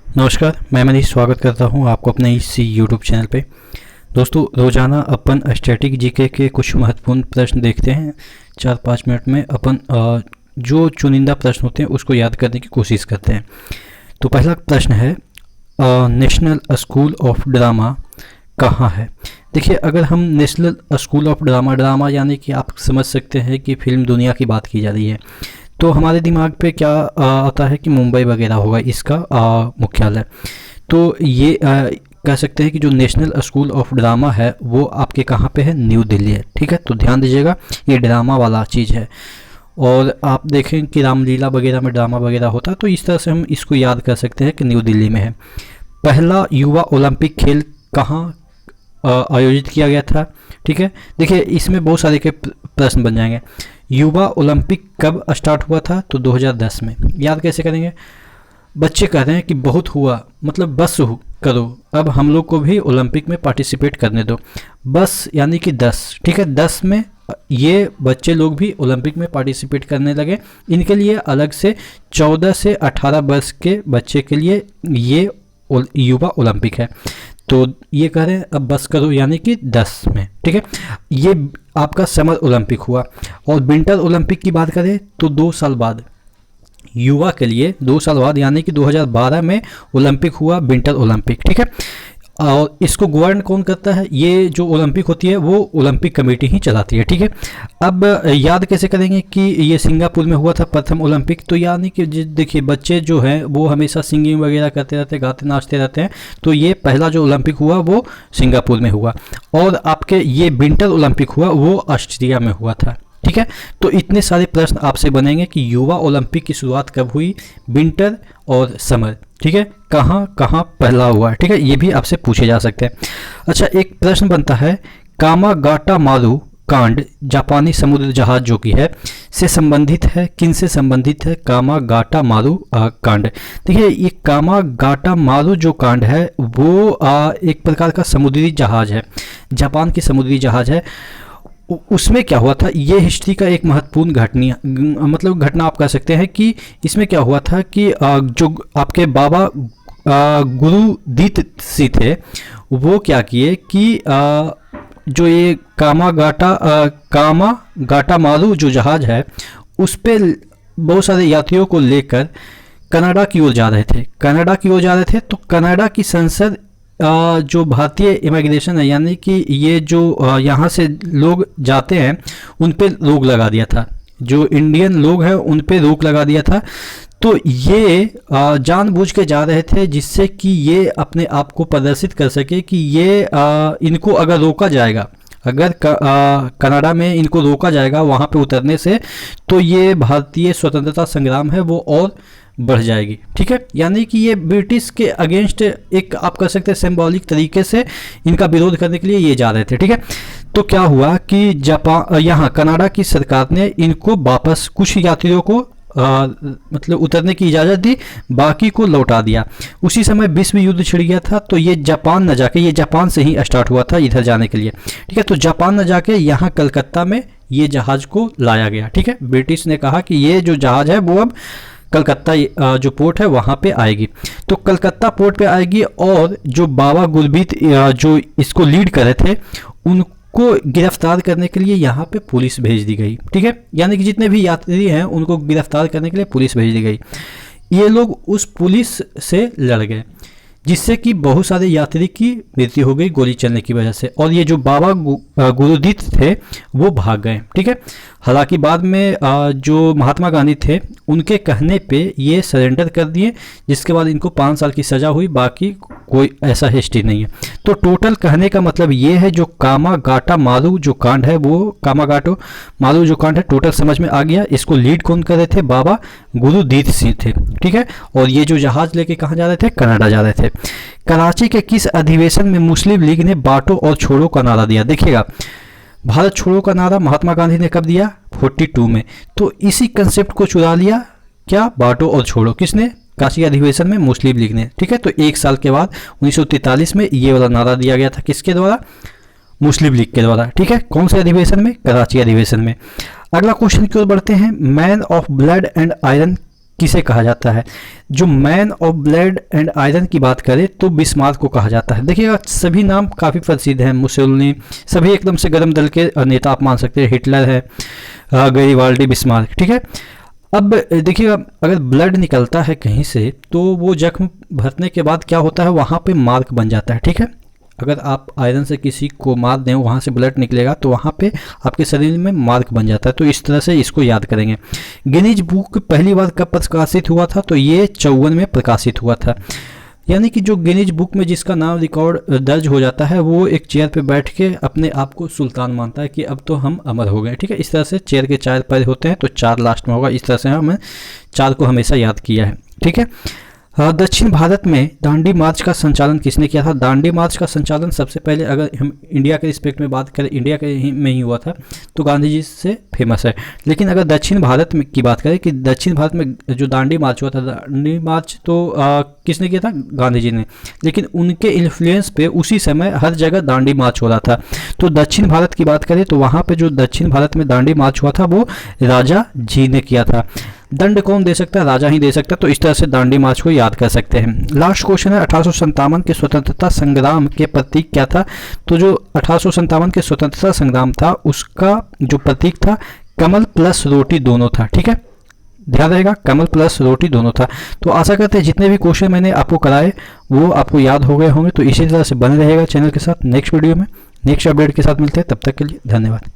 नमस्कार, मैं मनीष स्वागत करता हूं आपको अपने इस यूट्यूब चैनल पे। दोस्तों, रोज़ाना अपन स्टैटिक जीके के कुछ महत्वपूर्ण प्रश्न देखते हैं। 4-5 मिनट में अपन जो चुनिंदा प्रश्न होते हैं उसको याद करने की कोशिश करते हैं। तो पहला प्रश्न है, नेशनल स्कूल ऑफ ड्रामा कहाँ है? देखिए, अगर हम नेशनल स्कूल ऑफ ड्रामा यानी कि आप समझ सकते हैं कि फिल्म दुनिया की बात की जा रही है, तो हमारे दिमाग पे क्या आता है कि मुंबई वगैरह होगा इसका मुख्यालय। तो ये कह सकते हैं कि जो नेशनल स्कूल ऑफ ड्रामा है वो आपके कहाँ पे है? न्यू दिल्ली है। ठीक है, तो ध्यान दीजिएगा, ये ड्रामा वाला चीज़ है। और आप देखें कि रामलीला वगैरह में ड्रामा वगैरह होता है, तो इस तरह से हम इसको याद कर सकते हैं कि न्यू दिल्ली में है। पहला युवा ओलंपिक खेल कहाँ आयोजित किया गया था? ठीक है, देखिए इसमें बहुत सारे के प्रश्न बन जाएंगे। युवा ओलंपिक कब स्टार्ट हुआ था? तो 2010 में। याद कैसे करेंगे? बच्चे कह रहे हैं कि बहुत हुआ, मतलब बस करो, अब हम लोग को भी ओलंपिक में पार्टिसिपेट करने दो। बस यानी कि 10। ठीक है, 10 में ये बच्चे लोग भी ओलंपिक में पार्टिसिपेट करने लगे। इनके लिए अलग से 14 से 18 वर्ष के बच्चे के लिए ये युवा ओलंपिक है। तो ये कह रहे हैं अब बस करो यानी कि 10 में। ठीक है, ये आपका समर ओलंपिक हुआ। और विंटर ओलंपिक की बात करें तो 2 साल बाद, युवा के लिए 2 साल बाद यानी कि 2012 में ओलंपिक हुआ, विंटर ओलंपिक। ठीक है, और इसको गवर्न कौन करता है? ये जो ओलंपिक होती है वो ओलंपिक कमेटी ही चलाती है। ठीक है, अब याद कैसे करेंगे कि ये सिंगापुर में हुआ था प्रथम ओलंपिक? तो यानी कि देखिए बच्चे जो हैं वो हमेशा सिंगिंग वगैरह करते रहते हैं, गाते नाचते रहते हैं। तो ये पहला जो ओलंपिक हुआ वो सिंगापुर में हुआ। और आपके ये विंटर ओलंपिक हुआ वो ऑस्ट्रिया में हुआ था। ठीक है, तो इतने सारे प्रश्न आपसे बनेंगे कि युवा ओलंपिक की शुरुआत कब हुई, विंटर और समर। ठीक है, कहाँ कहाँ पहला हुआ। ठीक है, ये भी आपसे पूछे जा सकते हैं। अच्छा, एक प्रश्न बनता है, कामागाटा मारू कांड जापानी समुद्र जहाज जो कि है से संबंधित है? किन से संबंधित है कामागाटा मारू कांड? देखिए, ये कामागाटा मारू जो कांड है वो एक प्रकार का समुद्री जहाज है, जापान की समुद्री जहाज है। उसमें क्या हुआ था, ये हिस्ट्री का एक महत्वपूर्ण घटना आप कह सकते हैं कि इसमें क्या हुआ था कि जो आपके बाबा गुरुदीत सिंह थे वो क्या किए कि जो ये कामागाटा मारू जो जहाज है उस पर बहुत सारे यात्रियों को लेकर कनाडा की ओर जा रहे थे। तो कनाडा की संसद जो भारतीय इमिग्रेशन है यानी कि ये जो यहाँ से लोग जाते हैं उन पे रोक लगा दिया था, जो इंडियन लोग हैं उन पे रोक लगा दिया था। तो ये जानबूझ के जा रहे थे जिससे कि ये अपने आप को प्रदर्शित कर सके कि ये इनको अगर रोका जाएगा, अगर कनाडा में इनको रोका जाएगा वहाँ पे उतरने से, तो ये भारतीय स्वतंत्रता संग्राम है वो और बढ़ जाएगी। ठीक है, यानी कि ये ब्रिटिश के अगेंस्ट एक आप कह सकते हैं सिंबॉलिक तरीके से इनका विरोध करने के लिए ये जा रहे थे। ठीक है, तो क्या हुआ कि यहाँ कनाडा की सरकार ने इनको वापस, कुछ यात्रियों को मतलब उतरने की इजाज़त दी, बाकी को लौटा दिया। उसी समय विश्व युद्ध छिड़ गया था, तो ये जापान न जाके, ये जापान से ही स्टार्ट हुआ था इधर जाने के लिए। ठीक है, तो जापान न जाके यहाँ कलकत्ता में ये जहाज़ को लाया गया। ठीक है, ब्रिटिश ने कहा कि ये जो जहाज़ है वो अब कलकत्ता जो पोर्ट है वहाँ पे आएगी। तो कलकत्ता पोर्ट पे आएगी और जो बाबा गुरदीत जो इसको लीड कर रहे थे उनको गिरफ्तार करने के लिए यहाँ पे पुलिस भेज दी गई। ठीक है, यानी कि जितने भी यात्री हैं उनको गिरफ्तार करने के लिए पुलिस भेज दी गई। ये लोग उस पुलिस से लड़ गए जिससे कि बहुत सारे यात्री की मृत्यु हो गई गोली चलने की वजह से। और ये जो बाबा गुरुदीत थे वो भाग गए। ठीक है, हालांकि बाद में जो महात्मा गांधी थे उनके कहने पे ये सरेंडर कर दिए, जिसके बाद इनको 5 साल की सज़ा हुई, बाकी कोई ऐसा हिस्ट्री नहीं है। तो टोटल कहने का मतलब ये है, जो कामागाटा मारू जो कांड है वो कामागाटो मारू जो कांड है टोटल समझ में आ गया। इसको लीड कौन कर रहे थे? बाबा गुरुदीत सिंह थे। ठीक है, और ये जो जहाज लेके कहाँ जा रहे थे? कनाडा जा रहे थे। कराची के किस अधिवेशन में मुस्लिम लीग ने बांटो और छोड़ो का नारा दिया? देखिएगा, भारत छोड़ो का नारा महात्मा गांधी ने कब दिया? 42 में। तो इसी कंसेप्ट को चुरा लिया क्या? बांटो और छोड़ो। किसने? काशी अधिवेशन में मुस्लिम लीग ने। ठीक है, तो 1 साल के बाद 1943 में ये वाला नारा दिया गया था। किसके द्वारा? मुस्लिम लीग के द्वारा। ठीक है, कौन से अधिवेशन में? कराची अधिवेशन में। अगला क्वेश्चन की ओर बढ़ते हैं। Man of blood and iron किसे कहा जाता है? जो man of blood and iron की बात करें तो बिस्मार्क को कहा जाता है। देखिएगा सभी नाम काफ़ी प्रसिद्ध हैं, मुसोलिनी, सभी एकदम से गरम दल के नेता आप मान सकते हैं, हिटलर है, गरिबाल्डी, बिस्मार्क, ठीक है। अब देखिएगा अगर ब्लड निकलता है कहीं से तो वो जख्म भरने के बाद क्या होता है, वहाँ पे मार्क बन जाता है, ठीक है। अगर आप आयरन से किसी को मार दें, वहाँ से ब्लड निकलेगा तो वहाँ पे आपके शरीर में मार्क बन जाता है। तो इस तरह से इसको याद करेंगे। गिनीज बुक पहली बार कब प्रकाशित हुआ था? तो ये 54 में प्रकाशित हुआ था। यानी कि जो गिनीज बुक में जिसका नाम रिकॉर्ड दर्ज हो जाता है वो एक चेयर पे बैठ के अपने आप को सुल्तान मानता है कि अब तो हम अमर हो गए, ठीक है। इस तरह से चेयर के 4 पैर होते हैं तो 4 लास्ट में होगा। इस तरह से हमें 4 को हमेशा याद किया है, ठीक है। दक्षिण भारत में दांडी मार्च का संचालन किसने किया था? दांडी मार्च का संचालन सबसे पहले अगर हम इंडिया के रिस्पेक्ट में बात करें, इंडिया के में ही हुआ था तो गांधी जी से फेमस है। लेकिन अगर दक्षिण भारत में की बात करें कि दक्षिण भारत में जो दांडी मार्च हुआ था, दांडी मार्च तो किसने किया था? गांधी जी ने। लेकिन उनके इन्फ्लुएंस पे उसी समय हर जगह दांडी मार्च हो रहा था। तो दक्षिण भारत की बात करें तो वहाँ पे जो दक्षिण भारत में दांडी मार्च हुआ था वो राजा जी ने किया था। दंड कौन दे सकता है? राजा ही दे सकता है। तो इस तरह से दांडी मार्च को याद कर सकते हैं। लास्ट क्वेश्चन है 1857 के स्वतंत्रता संग्राम के प्रतीक क्या था? तो जो 1857 के स्वतंत्रता संग्राम था उसका जो प्रतीक था कमल प्लस रोटी दोनों था, ठीक है। ध्यान रहेगा, कमल प्लस रोटी दोनों था। तो आशा करते हैं जितने भी क्वेश्चन मैंने आपको कराए वो आपको याद हो गए होंगे। तो इसी तरह से बने रहेगा चैनल के साथ। नेक्स्ट वीडियो में नेक्स्ट अपडेट के साथ मिलते हैं, तब तक के लिए धन्यवाद।